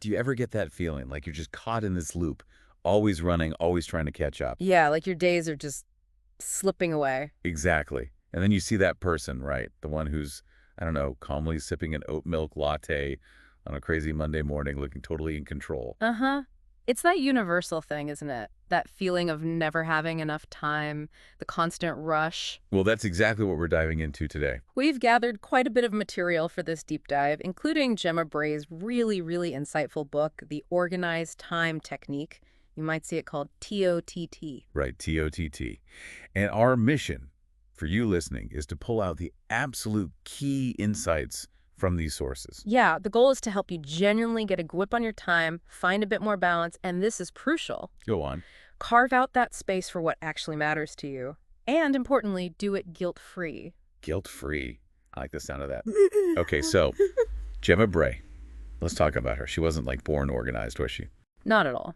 Do you ever get that feeling like you're just caught in this loop, always running, always trying to catch up? Yeah, like your days are just slipping away. Exactly. And then you see that person, right? The one who's, I don't know, calmly sipping an oat milk latte on a crazy Monday morning, looking totally in control. Uh-huh. It's that universal thing, isn't it? That feeling of never having enough time, the constant rush. Well, that's exactly what we're diving into today. We've gathered quite a bit of material for this deep dive, including Gemma Bray's really insightful book, The Organized Time Technique. You might see it called TOTT. Right, TOTT. And our mission for you listening is to pull out the absolute key insights from these sources. Yeah, the goal is to help you genuinely get a grip on your time, find a bit more balance, and this is crucial. Go on. Carve out that space for what actually matters to you. And importantly, do it guilt-free. Guilt-free. I like the sound of that. Okay, so Gemma Bray. Let's talk about her. She wasn't like born organized, was she? Not at all.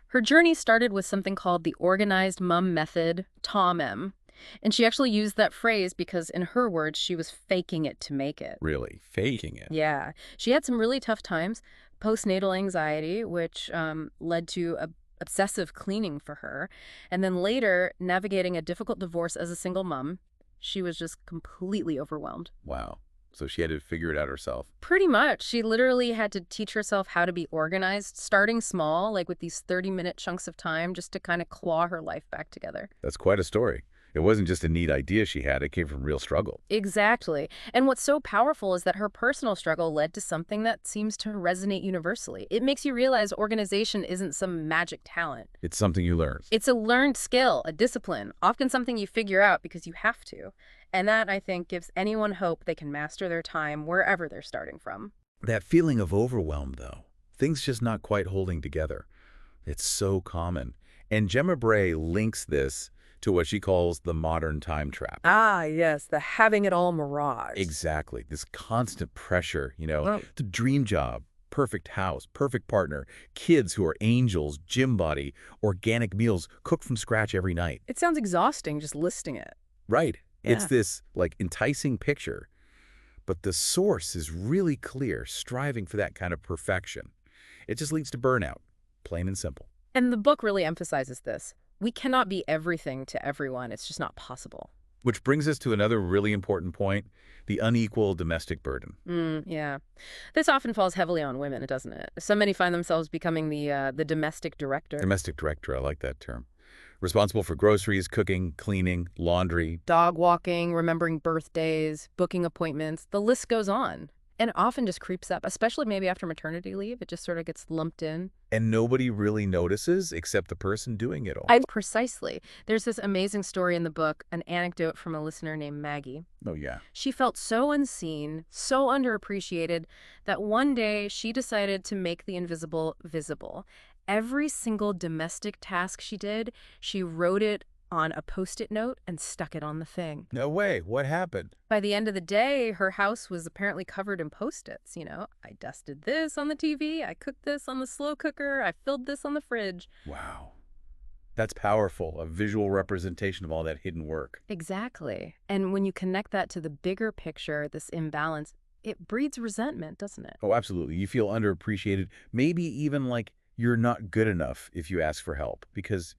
Her journey started with something called the Organized Mum Method, TOM-M. And she actually used that phrase because, in her words, she was faking it to make it. Really? Faking it? Yeah. She had some really tough times, postnatal anxiety, which led to obsessive cleaning for her. And then later, navigating a difficult divorce as a single mom, she was just completely overwhelmed. Wow. So she had to figure it out herself. Pretty much. She literally had to teach herself how to be organized, starting small, like with these 30-minute chunks of time, just to kind of claw her life back together. That's quite a story. It wasn't just a neat idea she had. It came from real struggle. Exactly. And what's so powerful is that her personal struggle led to something that seems to resonate universally. It makes you realize organization isn't some magic talent. It's something you learn. It's a learned skill, a discipline, often something you figure out because you have to. And that, I think, gives anyone hope they can master their time wherever they're starting from. That feeling of overwhelm, though, things just not quite holding together. It's so common. And Gemma Bray links this to what she calls the modern time trap. Ah, yes, the having it all mirage. Exactly. This constant pressure, the dream job, perfect house, perfect partner, kids who are angels, gym body, organic meals cooked from scratch every night. It sounds exhausting just listing it. Right. Yeah. It's this, enticing picture. But the source is really clear, striving for that kind of perfection. It just leads to burnout, plain and simple. And the book really emphasizes this. We cannot be everything to everyone. It's just not possible. Which brings us to another really important point, the unequal domestic burden. Yeah. This often falls heavily on women, doesn't it? So many find themselves becoming the domestic director. Domestic director, I like that term. Responsible for groceries, cooking, cleaning, laundry. Dog walking, remembering birthdays, booking appointments. The list goes on. And it often just creeps up, especially maybe after maternity leave. It just sort of gets lumped in. And nobody really notices except the person doing it all. Precisely. There's this amazing story in the book, an anecdote from a listener named Maggie. Oh, yeah. She felt so unseen, so underappreciated, that one day she decided to make the invisible visible. Every single domestic task she did, she wrote it on a Post-it note and stuck it on the thing. No way. What happened? By the end of the day, her house was apparently covered in Post-its. I dusted this on the TV, I cooked this on the slow cooker, I filled this on the fridge. Wow. That's powerful, a visual representation of all that hidden work. Exactly. And when you connect that to the bigger picture, this imbalance, it breeds resentment, doesn't it? Oh, absolutely. You feel underappreciated, maybe even like you're not good enough if you ask for help because,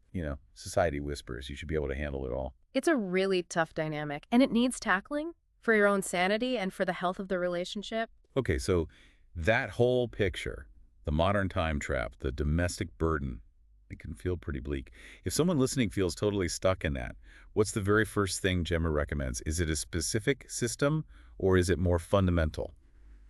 society whispers you should be able to handle it all. It's a really tough dynamic, and it needs tackling for your own sanity and for the health of the relationship. Okay, so that whole picture, the modern time trap, the domestic burden, it can feel pretty bleak. If someone listening feels totally stuck in that, what's the very first thing Gemma recommends? Is it a specific system or is it more fundamental?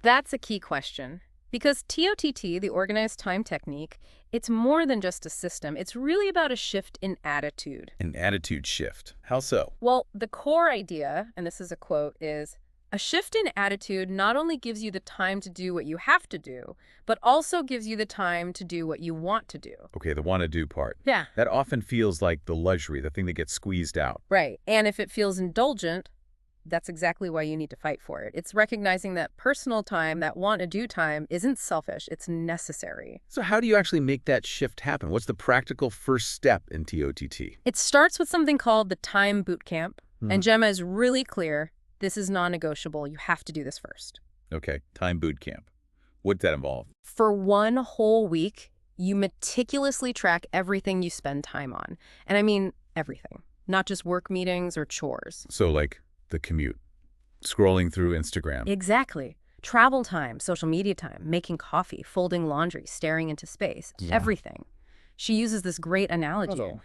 That's a key question. Because TOTT, the Organized Time Technique, it's more than just a system. It's really about a shift in attitude. An attitude shift. How so? Well, the core idea, and this is a quote, is a shift in attitude not only gives you the time to do what you have to do, but also gives you the time to do what you want to do. Okay, the want-to-do part. Yeah. That often feels like the luxury, the thing that gets squeezed out. Right. And if it feels indulgent, that's exactly why you need to fight for it. It's recognizing that personal time, that want-to-do time, isn't selfish. It's necessary. So how do you actually make that shift happen? What's the practical first step in TOTT? It starts with something called the time boot camp. And Gemma is really clear. This is non-negotiable. You have to do this first. Okay, time boot camp. What'd that involve? For one whole week, you meticulously track everything you spend time on. And I mean everything, not just work meetings or chores. So, like, the commute, scrolling through Instagram. Exactly. Travel time, social media time, making coffee, folding laundry, staring into space, Yeah. everything. She uses this great analogy. Oh.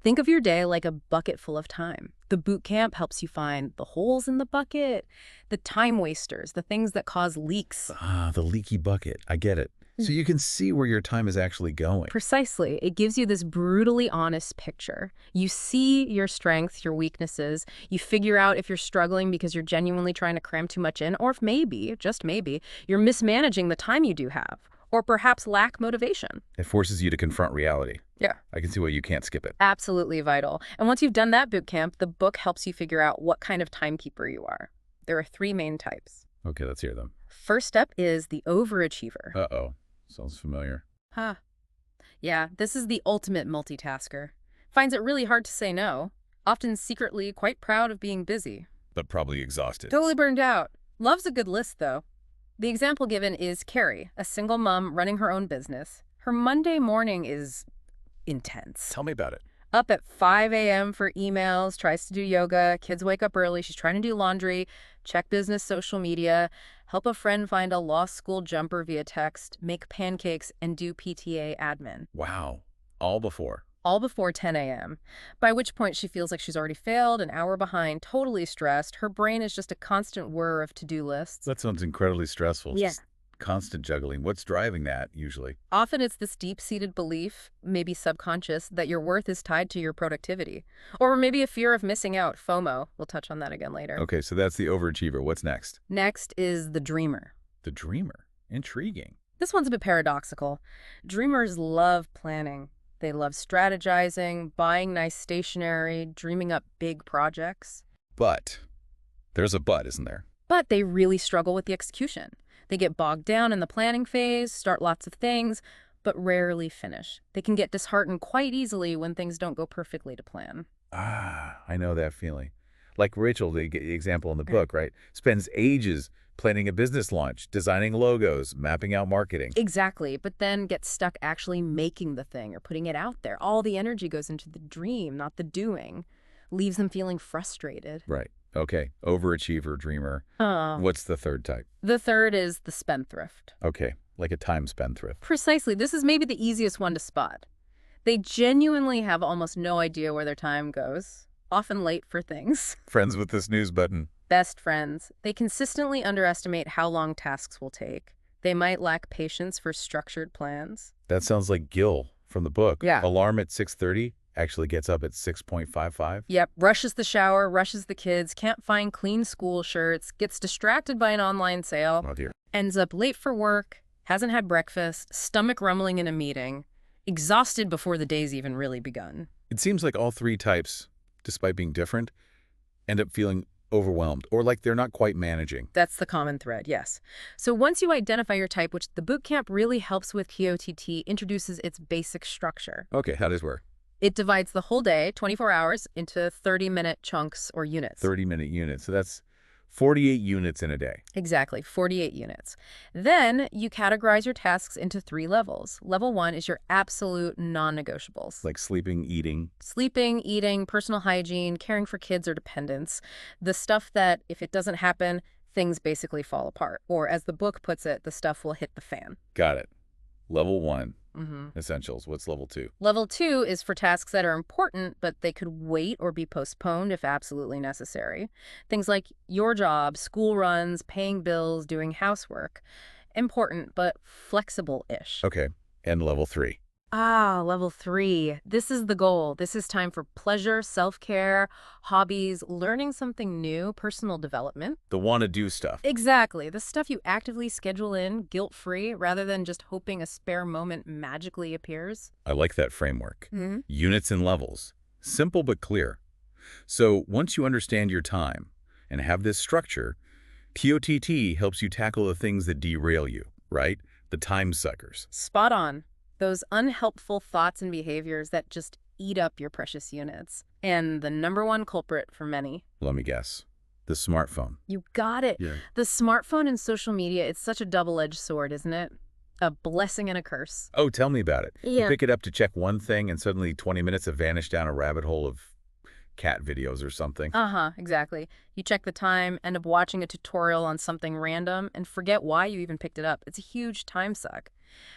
Think of your day like a bucket full of time. The boot camp helps you find the holes in the bucket, the time wasters, the things that cause leaks. Ah, the leaky bucket. I get it. So you can see where your time is actually going. Precisely. It gives you this brutally honest picture. You see your strengths, your weaknesses. You figure out if you're struggling because you're genuinely trying to cram too much in, or if maybe, just maybe, you're mismanaging the time you do have, or perhaps lack motivation. It forces you to confront reality. Yeah. I can see why you can't skip it. Absolutely vital. And once you've done that boot camp, the book helps you figure out what kind of timekeeper you are. There are 3 main types. Okay, let's hear them. First up is the overachiever. Uh-oh. Sounds familiar. Huh. Yeah, this is the ultimate multitasker. Finds it really hard to say no. Often secretly quite proud of being busy. But probably exhausted. Totally burned out. Loves a good list, though. The example given is Carrie, a single mom running her own business. Her Monday morning is intense. Tell me about it. Up at 5 a.m. for emails, tries to do yoga, kids wake up early, she's trying to do laundry, check business social media, help a friend find a law school jumper via text, make pancakes, and do PTA admin. Wow. All before. All before 10 a.m., by which point she feels like she's already failed, an hour behind, totally stressed. Her brain is just a constant whir of to-do lists. That sounds incredibly stressful. Yeah. Just constant juggling. What's driving that, usually? Often it's this deep-seated belief, maybe subconscious, that your worth is tied to your productivity. Or maybe a fear of missing out, FOMO. We'll touch on that again later. Okay, so that's the overachiever. What's next? Next is the dreamer. The dreamer. Intriguing. This one's a bit paradoxical. Dreamers love planning. They love strategizing, buying nice stationery, dreaming up big projects. But there's a but, isn't there? But they really struggle with the execution. They get bogged down in the planning phase, start lots of things, but rarely finish. They can get disheartened quite easily when things don't go perfectly to plan. Ah, I know that feeling. Like Rachel, the example in the book, right? Spends ages planning a business launch, designing logos, mapping out marketing. Exactly, but then gets stuck actually making the thing or putting it out there. All the energy goes into the dream, not the doing. Leaves them feeling frustrated. Right. Okay. Overachiever, dreamer. What's the third type? The third is the spendthrift. Okay. Like a time spendthrift. Precisely. This is maybe the easiest one to spot. They genuinely have almost no idea where their time goes, often late for things. Friends with the snooze button. Best friends. They consistently underestimate how long tasks will take. They might lack patience for structured plans. That sounds like Gil from the book. Yeah. Alarm at 6:30, actually gets up at 6:55. Yep, rushes the shower, rushes the kids, can't find clean school shirts, gets distracted by an online sale, Oh, dear. ends up late for work, hasn't had breakfast, stomach rumbling in a meeting, exhausted before the day's even really begun. It seems like all 3 types, despite being different, end up feeling overwhelmed or like they're not quite managing. That's the common thread, yes. So once you identify your type, which the bootcamp really helps with, KOTT introduces its basic structure. Okay, how does it work? It divides the whole day, 24 hours, into 30-minute chunks or units. 30-minute units. So that's 48 units in a day. Exactly, 48 units. Then you categorize your tasks into 3 levels. Level 1 is your absolute non-negotiables. Like sleeping, eating. Sleeping, eating, personal hygiene, caring for kids or dependents. The stuff that, if it doesn't happen, things basically fall apart. Or as the book puts it, the stuff will hit the fan. Got it. Level 1. Essentials. What's level 2? Level 2 is for tasks that are important, but they could wait or be postponed if absolutely necessary. Things like your job, school runs, paying bills, doing housework. Important, but flexible-ish. Okay. And level 3. Level 3. This is the goal. This is time for pleasure, self-care, hobbies, learning something new, personal development. The wanna-do stuff. Exactly. The stuff you actively schedule in, guilt-free, rather than just hoping a spare moment magically appears. I like that framework. Units and levels. Simple but clear. So once you understand your time and have this structure, KOTT helps you tackle the things that derail you, right? The time suckers. Spot on. Those unhelpful thoughts and behaviors that just eat up your precious units. And the #1 culprit for many. Let me guess. The smartphone. You got it. Yeah. The smartphone and social media, it's such a double-edged sword, isn't it? A blessing and a curse. Oh, tell me about it. You Yeah. pick it up to check one thing, and suddenly 20 minutes have vanished down a rabbit hole of cat videos or something. Uh-huh, exactly. You check the time, end up watching a tutorial on something random, and forget why you even picked it up. It's a huge time suck.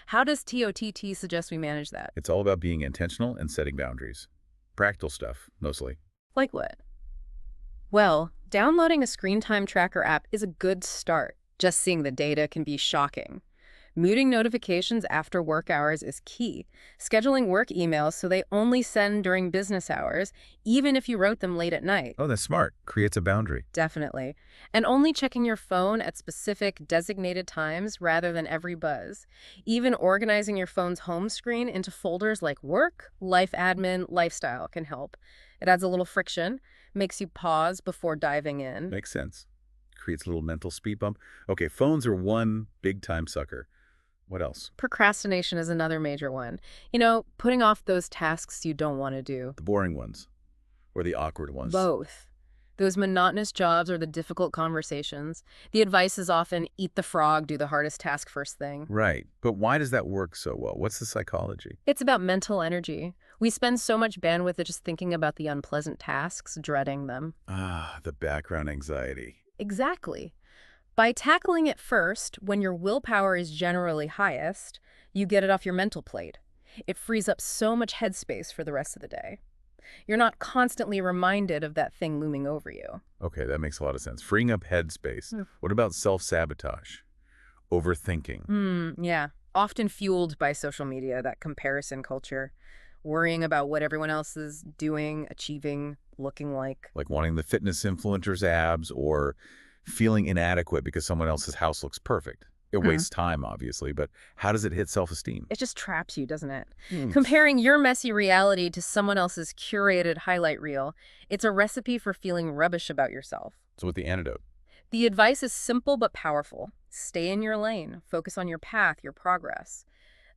How does TOTT suggest we manage that? It's all about being intentional and setting boundaries. Practical stuff, mostly. Like what? Well, downloading a screen time tracker app is a good start. Just seeing the data can be shocking. Muting notifications after work hours is key. Scheduling work emails so they only send during business hours, even if you wrote them late at night. Oh, that's smart. Creates a boundary. Definitely. And only checking your phone at specific designated times rather than every buzz. Even organizing your phone's home screen into folders like work, life admin, lifestyle can help. It adds a little friction, makes you pause before diving in. Makes sense. Creates a little mental speed bump. Okay, phones are one big time sucker. What else? Procrastination is another major one. You know, putting off those tasks you don't want to do. The boring ones. Or the awkward ones. Both. Those monotonous jobs or the difficult conversations. The advice is often eat the frog, do the hardest task first thing. Right. But why does that work so well? What's the psychology? It's about mental energy. We spend so much bandwidth just thinking about the unpleasant tasks, dreading them. Ah, the background anxiety. Exactly. By tackling it first, when your willpower is generally highest, you get it off your mental plate. It frees up so much headspace for the rest of the day. You're not constantly reminded of that thing looming over you. Okay, that makes a lot of sense. Freeing up headspace. Mm. What about self-sabotage? Overthinking. Yeah. Often fueled by social media, that comparison culture. Worrying about what everyone else is doing, achieving, looking like. Like wanting the fitness influencer's abs or feeling inadequate because someone else's house looks perfect. It wastes time, obviously, but how does it hit self-esteem? It just traps you, doesn't it? Hmm. Comparing your messy reality to someone else's curated highlight reel, it's a recipe for feeling rubbish about yourself. So what's the antidote? The advice is simple but powerful. Stay in your lane. Focus on your path, your progress.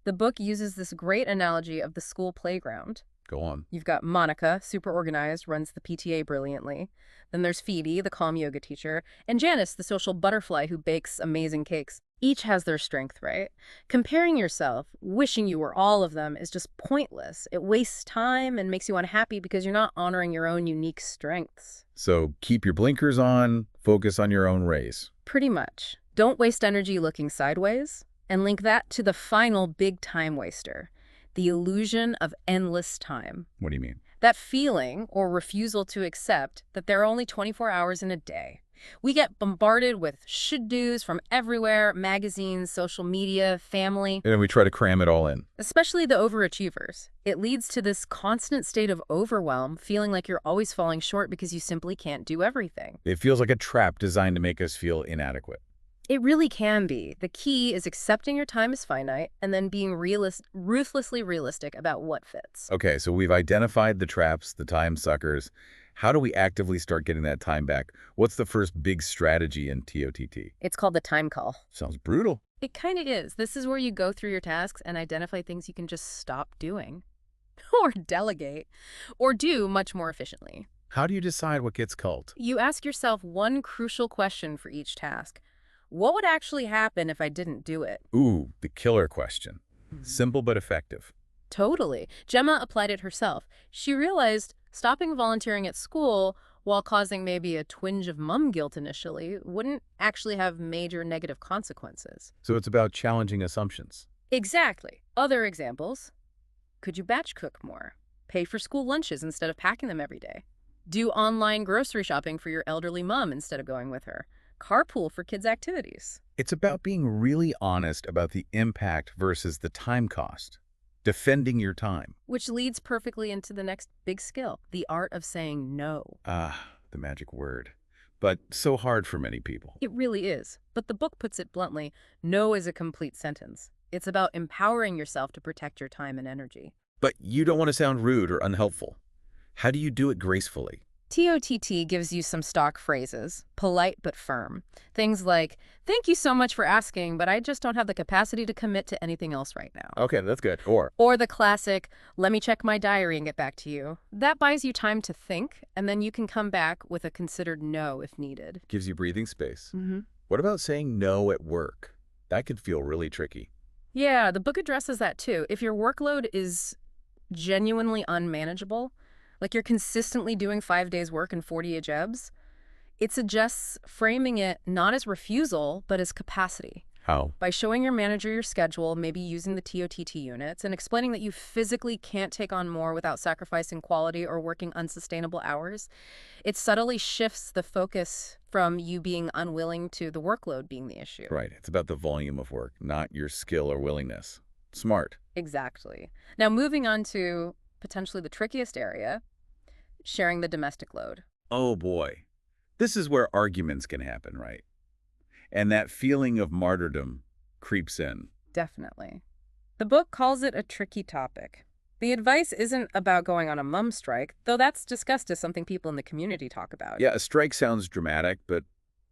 The book uses this great analogy of the school playground. Go on. You've got Monica, super organized, runs the PTA brilliantly. Then there's Phoebe, the calm yoga teacher, and Janice, the social butterfly who bakes amazing cakes. Each has their strength, right? Comparing yourself, wishing you were all of them, is just pointless. It wastes time and makes you unhappy because you're not honoring your own unique strengths. So keep your blinkers on, focus on your own race. Pretty much. Don't waste energy looking sideways, and link that to the final big time waster, the illusion of endless time. What do you mean? That feeling or refusal to accept that there are only 24 hours in a day. We get bombarded with should-dos from everywhere, magazines, social media, family. And then we try to cram it all in. Especially the overachievers. It leads to this constant state of overwhelm, feeling like you're always falling short because you simply can't do everything. It feels like a trap designed to make us feel inadequate. It really can be. The key is accepting your time is finite and then being ruthlessly realistic about what fits. Okay, so we've identified the traps, the time suckers. How do we actively start getting that time back? What's the first big strategy in TOTT? It's called the time call. Sounds brutal. It kind of is. This is where you go through your tasks and identify things you can just stop doing. Or delegate. Or do much more efficiently. How do you decide what gets culled? You ask yourself one crucial question for each task. What would actually happen if I didn't do it? Ooh, the killer question. Simple but effective. Totally. Gemma applied it herself. She realized stopping volunteering at school, while causing maybe a twinge of mum guilt initially, wouldn't actually have major negative consequences. So it's about challenging assumptions. Exactly. Other examples. Could you batch cook more? Pay for school lunches instead of packing them every day? Do online grocery shopping for your elderly mom instead of going with her? Carpool for kids' activities. It's about being really honest about the impact versus the time cost. Defending your time. Which leads perfectly into the next big skill, the art of saying no. Ah, the magic word. But so hard for many people. It really is. But the book puts it bluntly, no is a complete sentence. It's about empowering yourself to protect your time and energy. But you don't want to sound rude or unhelpful. How do you do it gracefully? TOTT gives you some stock phrases, polite but firm. Things like, thank you so much for asking, but I just don't have the capacity to commit to anything else right now. Okay, that's good. Or Or the classic, let me check my diary and get back to you. That buys you time to think, and then you can come back with a considered no if needed. gives you breathing space. Mm-hmm. What about saying no at work? That could feel really tricky. Yeah, the book addresses that too. If your workload is genuinely unmanageable, like you're consistently doing 5 days work and 40 jobs, it suggests framing it not as refusal, but as capacity. How? By showing your manager your schedule, maybe using the TOTT units, and explaining that you physically can't take on more without sacrificing quality or working unsustainable hours, it subtly shifts the focus from you being unwilling to the workload being the issue. Right. It's about the volume of work, not your skill or willingness. Smart. Exactly. Now, moving on to potentially the trickiest area, sharing the domestic load. Oh boy. This is where arguments can happen, right? And that feeling of martyrdom creeps in. Definitely. The book calls it a tricky topic. The advice isn't about going on a mum strike, though that's discussed as something people in the community talk about. Yeah, a strike sounds dramatic, but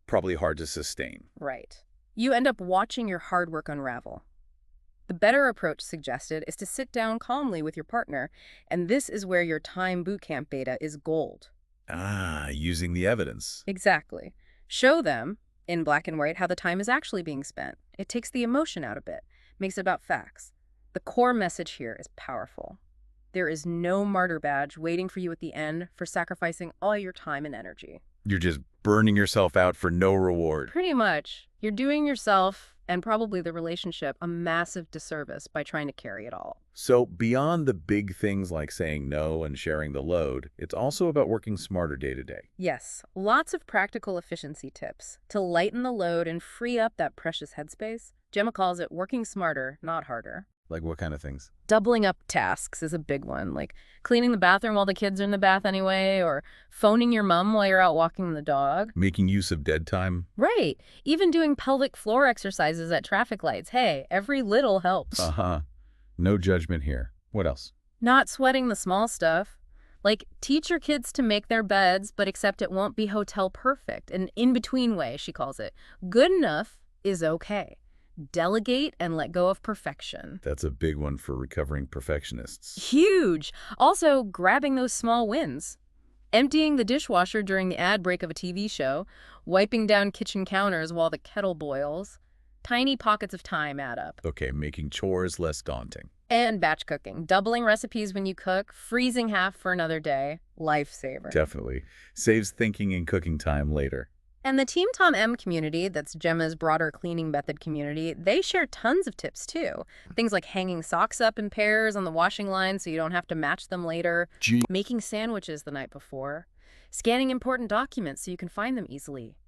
probably hard to sustain. Right. You end up watching your hard work unravel. The better approach suggested is to sit down calmly with your partner, and this is where your time bootcamp beta is gold. Ah, using the evidence. Exactly. Show them, in black and white, how the time is actually being spent. It takes the emotion out a bit, makes it about facts. The core message here is powerful. There is no martyr badge waiting for you at the end for sacrificing all your time and energy. You're just burning yourself out for no reward. Pretty much. You're doing yourself, and probably the relationship, a massive disservice by trying to carry it all. So beyond the big things like saying no and sharing the load, it's also about working smarter day to day. Yes, lots of practical efficiency tips to lighten the load and free up that precious headspace. Gemma calls it working smarter, not harder. Like what kind of things? Doubling up tasks is a big one, like cleaning the bathroom while the kids are in the bath anyway, or phoning your mom while you're out walking the dog. Making use of dead time? Right. Even doing pelvic floor exercises at traffic lights. Hey, every little helps. Uh-huh. No judgment here. What else? Not sweating the small stuff. Like, teach your kids to make their beds, but accept it won't be hotel perfect. An in-between way, she calls it. Good enough is okay. Delegate and let go of perfection. That's a big one for recovering perfectionists. Huge! Also, grabbing those small wins. Emptying the dishwasher during the ad break of a TV show, wiping down kitchen counters while the kettle boils. Tiny pockets of time add up. Okay, making chores less daunting. And batch cooking. Doubling recipes when you cook, freezing half for another day. Lifesaver. Definitely. Saves thinking and cooking time later. And the Team Tom M community, that's Gemma's broader cleaning method community, they share tons of tips too. Things like hanging socks up in pairs on the washing line so you don't have to match them later, making sandwiches the night before, scanning important documents so you can find them easily,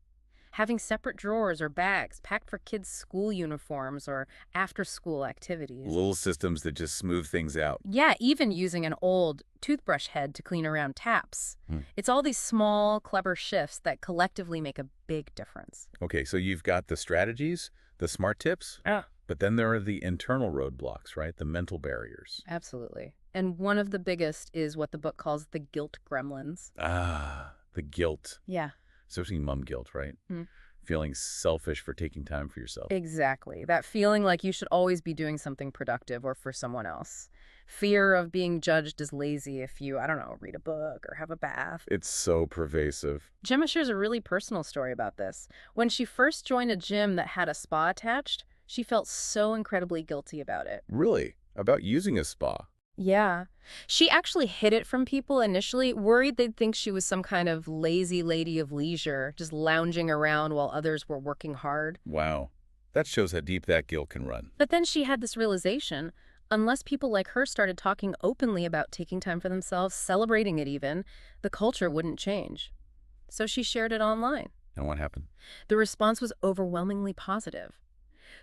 having separate drawers or bags packed for kids' school uniforms or after-school activities. Little systems that just smooth things out. Yeah, even using an old toothbrush head to clean around taps. It's all these small, clever shifts that collectively make a big difference. Okay, so you've got the strategies, the smart tips, but then there are the internal roadblocks, right? The mental barriers. Absolutely. And one of the biggest is what the book calls the guilt gremlins. Ah, the guilt. Yeah. Especially mom guilt, right? Feeling selfish for taking time for yourself. Exactly. That feeling like you should always be doing something productive or for someone else. Fear of being judged as lazy if you, I don't know, read a book or have a bath. It's so pervasive. Gemma shares a really personal story about this. When she first joined a gym that had a spa attached, she felt so incredibly guilty about it. Really? About using a spa? Yeah. She actually hid it from people initially, worried they'd think she was some kind of lazy lady of leisure, just lounging around while others were working hard. Wow. That shows how deep that guilt can run. But then she had this realization, unless people like her started talking openly about taking time for themselves, celebrating it even, the culture wouldn't change. So she shared it online. And what happened? The response was overwhelmingly positive.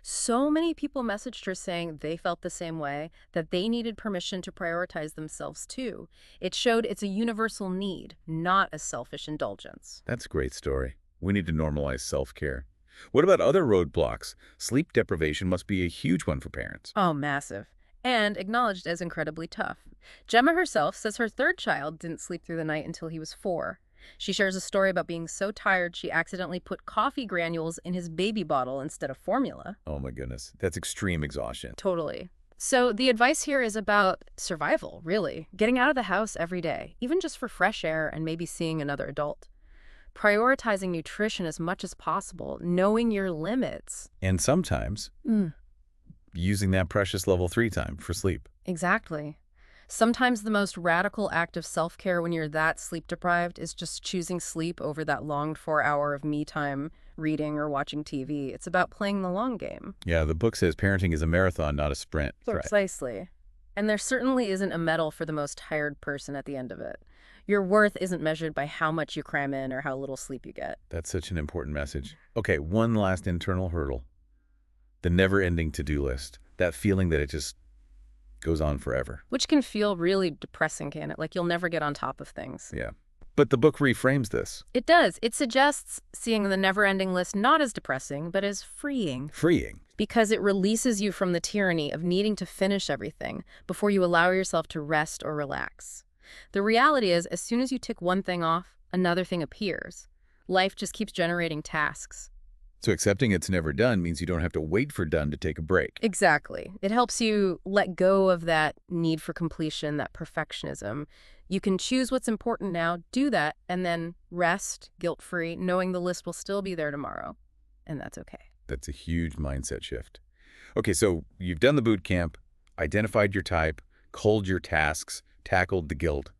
So many people messaged her saying they felt the same way, that they needed permission to prioritize themselves too. It showed it's a universal need, not a selfish indulgence. That's a great story. We need to normalize self-care. What about other roadblocks? Sleep deprivation must be a huge one for parents. Oh, massive. And acknowledged as incredibly tough. Gemma herself says her third child didn't sleep through the night until he was 4. She shares a story about being so tired she accidentally put coffee granules in his baby bottle instead of formula. Oh my goodness. That's extreme exhaustion. Totally. So the advice here is about survival, really. Getting out of the house every day, even just for fresh air and maybe seeing another adult. Prioritizing nutrition as much as possible, knowing your limits. And sometimes Mm, using that precious level 3 time for sleep. exactly. Sometimes the most radical act of self-care when you're that sleep-deprived is just choosing sleep over that longed for hour of me time reading or watching TV. It's about playing the long game. Yeah, the book says parenting is a marathon, not a sprint. That's right. Precisely. And there certainly isn't a medal for the most tired person at the end of it. Your worth isn't measured by how much you cram in or how little sleep you get. That's such an important message. Okay, one last internal hurdle. The never-ending to-do list. That feeling that it just goes on forever. Which can feel really depressing, can it? Like you'll never get on top of things. Yeah. But the book reframes this. It does. It suggests seeing the never-ending list not as depressing, but as freeing. Freeing. Because it releases you from the tyranny of needing to finish everything before you allow yourself to rest or relax. The reality is, as soon as you tick one thing off, another thing appears. Life just keeps generating tasks. So accepting it's never done means you don't have to wait for done to take a break. Exactly. It helps you let go of that need for completion, that perfectionism. You can choose what's important now, do that, and then rest, guilt-free, knowing the list will still be there tomorrow. And that's okay. That's a huge mindset shift. Okay, so you've done the boot camp, identified your type, culled your tasks, tackled the guilt.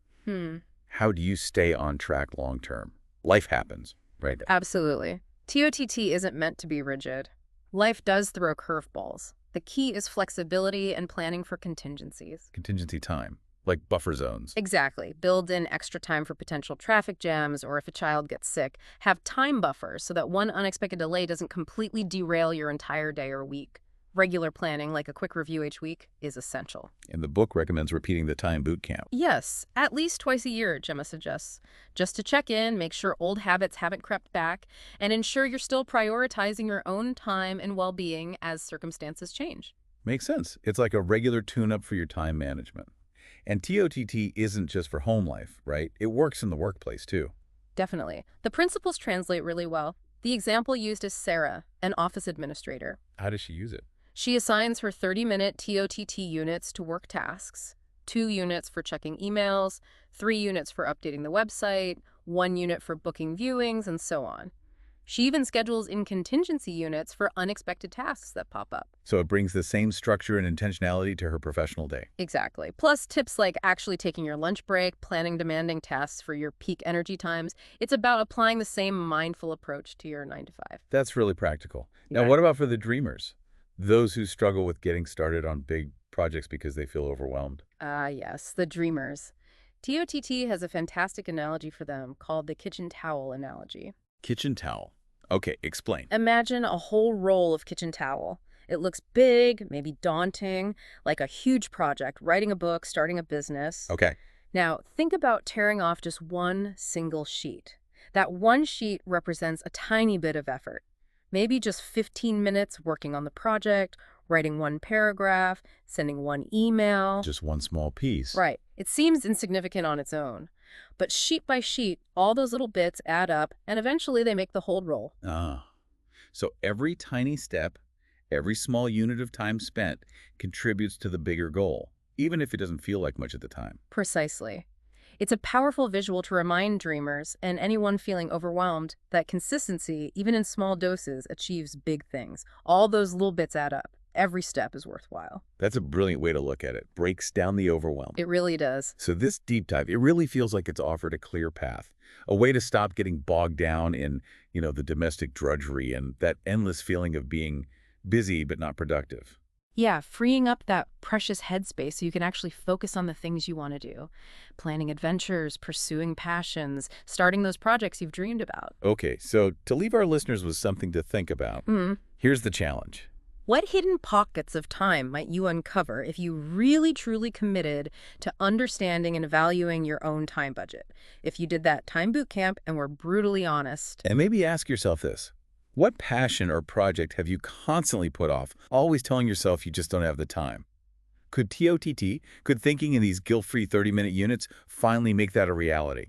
How do you stay on track long term? Life happens, right? Absolutely. TOTT isn't meant to be rigid. Life does throw curveballs. The key is flexibility and planning for contingencies. Contingency time, like buffer zones. Exactly. Build in extra time for potential traffic jams, or if a child gets sick, have time buffers so that one unexpected delay doesn't completely derail your entire day or week. Regular planning, like a quick review each week, is essential. And the book recommends repeating the time boot camp. Yes, at least twice a year, Gemma suggests. Just to check in, make sure old habits haven't crept back, and ensure you're still prioritizing your own time and well-being as circumstances change. Makes sense. It's like a regular tune-up for your time management. And TOTT isn't just for home life, right? It works in the workplace, too. Definitely. The principles translate really well. The example used is Sarah, an office administrator. How does she use it? She assigns her 30-minute TOTT units to work tasks, 2 units for checking emails, 3 units for updating the website, 1 unit for booking viewings, and so on. She even schedules in contingency units for unexpected tasks that pop up. So it brings the same structure and intentionality to her professional day. Exactly. Plus tips like actually taking your lunch break, planning demanding tasks for your peak energy times. It's about applying the same mindful approach to your 9 to 5. That's really practical. Now, Right. what about for the dreamers? Those who struggle with getting started on big projects because they feel overwhelmed. Ah, yes, the dreamers. TOTT has a fantastic analogy for them called the kitchen towel analogy. Kitchen towel. Okay, explain. Imagine a whole roll of kitchen towel. It looks big, maybe daunting, like a huge project, writing a book, starting a business. Okay. Now, think about tearing off just one single sheet. That one sheet represents a tiny bit of effort. Maybe just 15 minutes working on the project, writing one paragraph, sending one email. Just one small piece. Right. It seems insignificant on its own. But sheet by sheet, all those little bits add up, and eventually they make the whole roll. Ah. So every tiny step, every small unit of time spent contributes to the bigger goal, even if it doesn't feel like much at the time. Precisely. It's a powerful visual to remind dreamers and anyone feeling overwhelmed that consistency, even in small doses, achieves big things. All those little bits add up. Every step is worthwhile. That's a brilliant way to look at it. Breaks down the overwhelm. It really does. So this deep dive, it really feels like it's offered a clear path, a way to stop getting bogged down in, the domestic drudgery and that endless feeling of being busy but not productive. Yeah, freeing up that precious headspace so you can actually focus on the things you want to do. Planning adventures, pursuing passions, starting those projects you've dreamed about. Okay, so to leave our listeners with something to think about, here's the challenge. What hidden pockets of time might you uncover if you really truly committed to understanding and valuing your own time budget? If you did that time boot camp and were brutally honest. And maybe ask yourself this. What passion or project have you constantly put off, always telling yourself you just don't have the time? Could TOTT, could thinking in these guilt-free 30-minute units finally make that a reality?